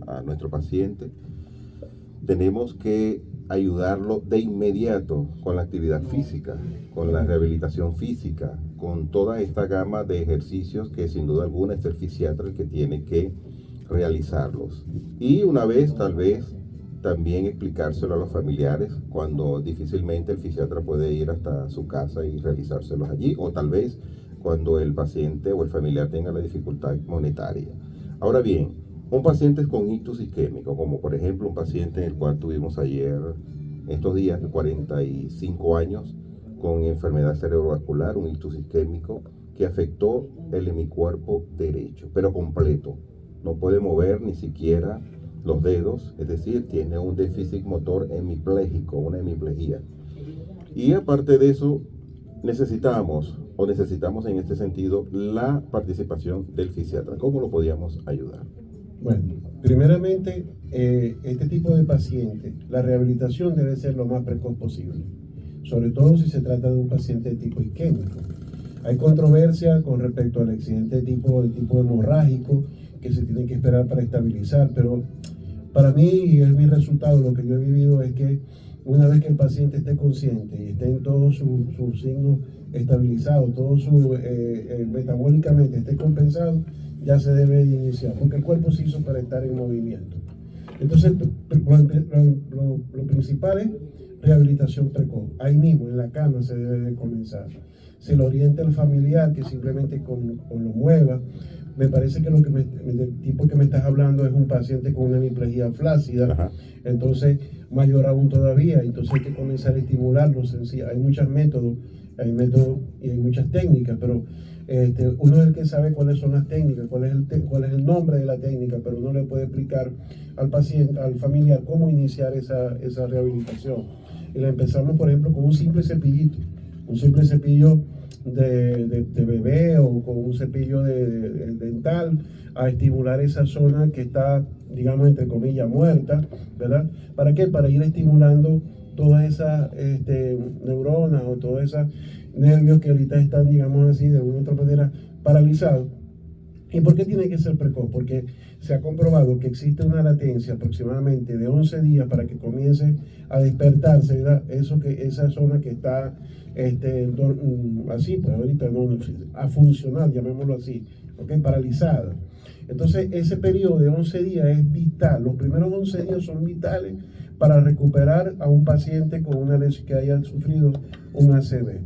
a nuestro paciente, tenemos que ayudarlo de inmediato con la actividad física, con la rehabilitación física, con toda esta gama de ejercicios que sin duda alguna es el fisiatra el que tiene que realizarlos. Y una vez, tal vez, también explicárselo a los familiares cuando difícilmente el fisiatra puede ir hasta su casa y realizárselos allí, o tal vez cuando el paciente o el familiar tenga la dificultad monetaria. Ahora bien, un paciente con ictus isquémico, como por ejemplo un paciente en el cual tuvimos ayer, estos días, de 45 años, con enfermedad cerebrovascular, un ictus isquémico que afectó el hemicuerpo derecho, pero completo. No puede mover ni siquiera los dedos, es decir, tiene un déficit motor hemipléjico, una hemiplegia. Y aparte de eso, necesitamos en este sentido la participación del fisiatra. ¿Cómo lo podíamos ayudar? Bueno, primeramente, este tipo de paciente, la rehabilitación debe ser lo más precoz posible, sobre todo si se trata de un paciente de tipo isquémico. Hay controversia con respecto al accidente de tipo hemorrágico que se tiene que esperar para estabilizar, pero para mí, y es mi resultado, lo que yo he vivido es que una vez que el paciente esté consciente y esté en todos sus signos estabilizados, todo su metabólicamente esté compensado, ya se debe iniciar, porque el cuerpo se hizo para estar en movimiento. Entonces, lo principal es rehabilitación precoz. Ahí mismo, en la cama, se debe de comenzar. Se le orienta al familiar que simplemente con lo mueva. Me parece que el tipo que me estás hablando es un paciente con una hemiplegia flácida. Ajá. Entonces, mayor aún todavía, entonces hay que comenzar a estimularlo. Hay muchos métodos, y hay muchas técnicas, pero uno es el que sabe cuáles son las técnicas, cuál es el nombre de la técnica, pero uno le puede explicar al paciente, al familiar, cómo iniciar esa rehabilitación. Y la empezamos, por ejemplo, con un simple cepillito, un simple cepillo de bebé o con un cepillo de dental, a estimular esa zona que está, digamos, entre comillas, muerta, ¿verdad? ¿Para qué? Para ir estimulando todas esas neuronas o todas esas nervios que ahorita están, digamos así, de una u otra manera paralizados. ¿Y por qué tiene que ser precoz? Porque se ha comprobado que existe una latencia aproximadamente de 11 días para que comience a despertarse, ¿verdad? Esa zona que está así, pues ahorita no, a funcional, llamémoslo así, ¿okay? Paralizada. Entonces, ese periodo de 11 días es vital. Los primeros 11 días son vitales para recuperar a un paciente con una lesión que haya sufrido un ACV.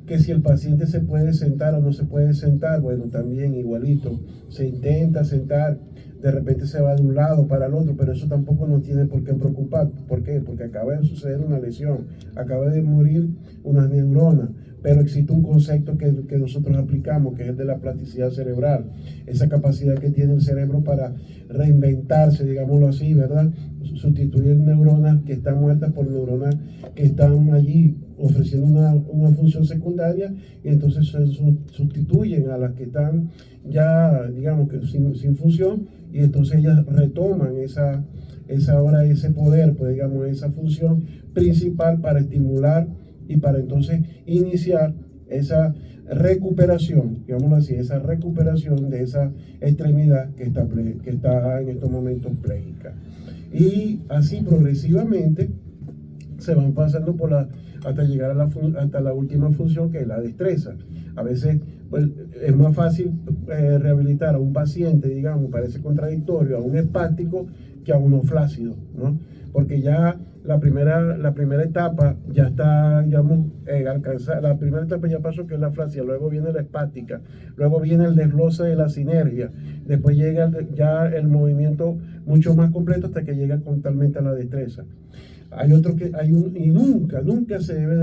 Que si el paciente se puede sentar o no se puede sentar, bueno, también igualito, se intenta sentar, de repente se va de un lado para el otro, pero eso tampoco nos tiene por qué preocupar. ¿Por qué? Porque acaba de suceder una lesión, acaba de morir unas neuronas, pero existe un concepto que nosotros aplicamos, que es el de la plasticidad cerebral, esa capacidad que tiene el cerebro para reinventarse, digámoslo así, ¿verdad? Sustituir neuronas que están muertas por neuronas que están allí ofreciendo una función secundaria, y entonces se sustituyen a las que están ya, digamos, que sin función, y entonces ellas retoman ese poder, pues digamos, esa función principal para estimular y para entonces iniciar esa recuperación, digámoslo así, esa recuperación de esa extremidad que está en estos momentos pléjica. Y así progresivamente se van pasando hasta llegar hasta la última función, que es la destreza. A veces pues, es más fácil rehabilitar a un paciente, digamos, parece contradictorio, a un hepático que a uno flácido, ¿no? Porque ya la primera etapa ya está, digamos, alcanzada. La primera etapa ya pasó, que es la flacidez, luego viene la hepática, luego viene el desglose de la sinergia, después llega ya el movimiento mucho más completo hasta que llega totalmente a la destreza. Y nunca se debe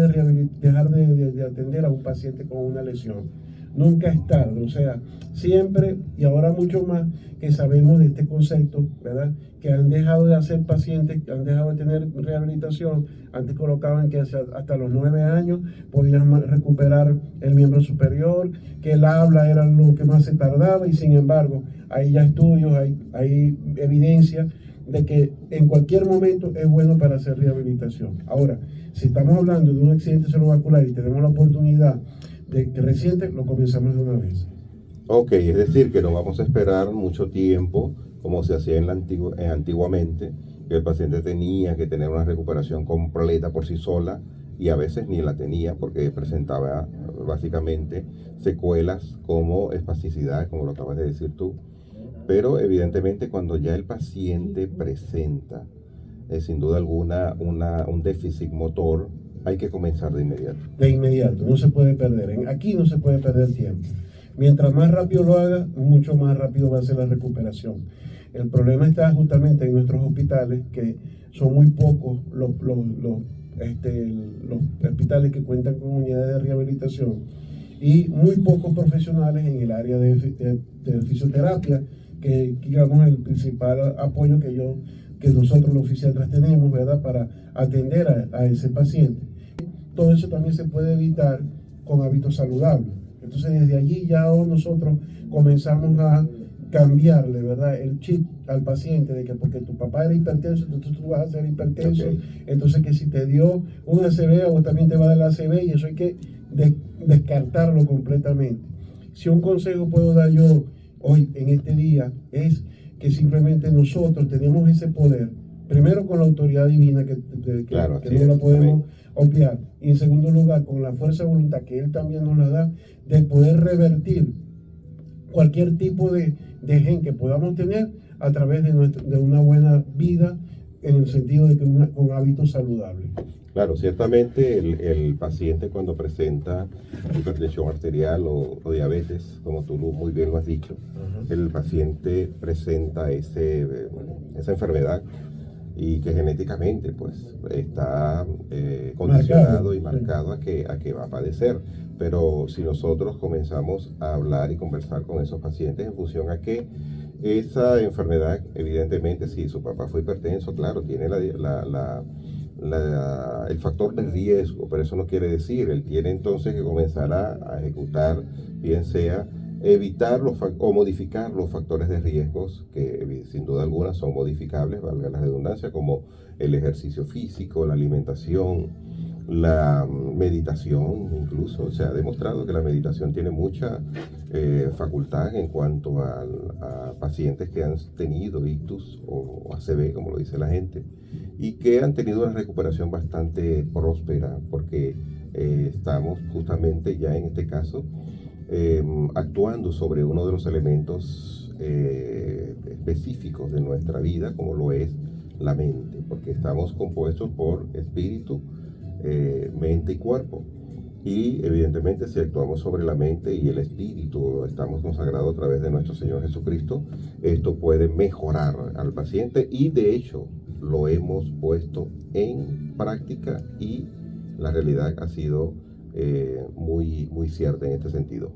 dejar de atender a un paciente con una lesión. Nunca es tarde, o sea, siempre, y ahora mucho más que sabemos de este concepto, ¿verdad? Que han dejado de hacer pacientes, que han dejado de tener rehabilitación. Antes colocaban que hasta los 9 años podían recuperar el miembro superior, que el habla era lo que más se tardaba, y sin embargo, hay ya estudios, hay evidencia de que en cualquier momento es bueno para hacer rehabilitación. Ahora, si estamos hablando de un accidente cerebrovascular y tenemos la oportunidad de que reciente, lo comenzamos de una vez. Ok, es decir, que no vamos a esperar mucho tiempo como se hacía antiguamente, que el paciente tenía que tener una recuperación completa por sí sola y a veces ni la tenía porque presentaba básicamente secuelas como espasticidad, como lo acabas de decir tú. Pero evidentemente cuando ya el paciente presenta sin duda alguna un déficit motor, hay que comenzar de inmediato. De inmediato, no se puede perder. Aquí no se puede perder tiempo. Mientras más rápido lo haga, mucho más rápido va a ser la recuperación. El problema está justamente en nuestros hospitales, que son muy pocos los hospitales que cuentan con unidades de rehabilitación y muy pocos profesionales en el área de fisioterapia, que digamos el principal apoyo que nosotros los fisiatras tenemos, ¿verdad?, para atender a ese paciente. Todo eso también se puede evitar con hábitos saludables. Entonces desde allí ya nosotros comenzamos a cambiarle, ¿verdad?, el chip al paciente de que porque tu papá era hipertenso, entonces tú vas a ser hipertenso, okay. Entonces que si te dio un ACV, o también te va a dar ACV, y eso hay que descartarlo completamente. Si un consejo puedo dar yo hoy en este día es que simplemente nosotros tenemos ese poder, primero con la autoridad divina que no la podemos obviar, y en segundo lugar con la fuerza de voluntad que Él también nos la da, de poder revertir cualquier tipo de gen que podamos tener a través de una buena vida, en el sentido de que con hábitos saludables. Claro, ciertamente el paciente cuando presenta hipertensión arterial o diabetes, como tú muy bien lo has dicho, el paciente presenta esa enfermedad y que genéticamente pues está condicionado y marcado a que va a padecer. Pero si nosotros comenzamos a hablar y conversar con esos pacientes en función a que esa enfermedad, evidentemente, si su papá fue hipertenso, claro, tiene el factor de riesgo, pero eso no quiere decir, él tiene entonces que comenzar a ejecutar, bien sea evitar o modificar los factores de riesgos que sin duda alguna son modificables, valga la redundancia, como el ejercicio físico, la alimentación, la meditación incluso. Se ha demostrado que la meditación tiene mucha facultad en cuanto a pacientes que han tenido ictus o ACV, como lo dice la gente, y que han tenido una recuperación bastante próspera, porque estamos justamente ya en este caso actuando sobre uno de los elementos específicos de nuestra vida, como lo es la mente, porque estamos compuestos por espíritu, mente y cuerpo. Y evidentemente si actuamos sobre la mente y el espíritu, estamos consagrados a través de nuestro Señor Jesucristo, esto puede mejorar al paciente, y de hecho lo hemos puesto en práctica y la realidad ha sido muy cierta en este sentido.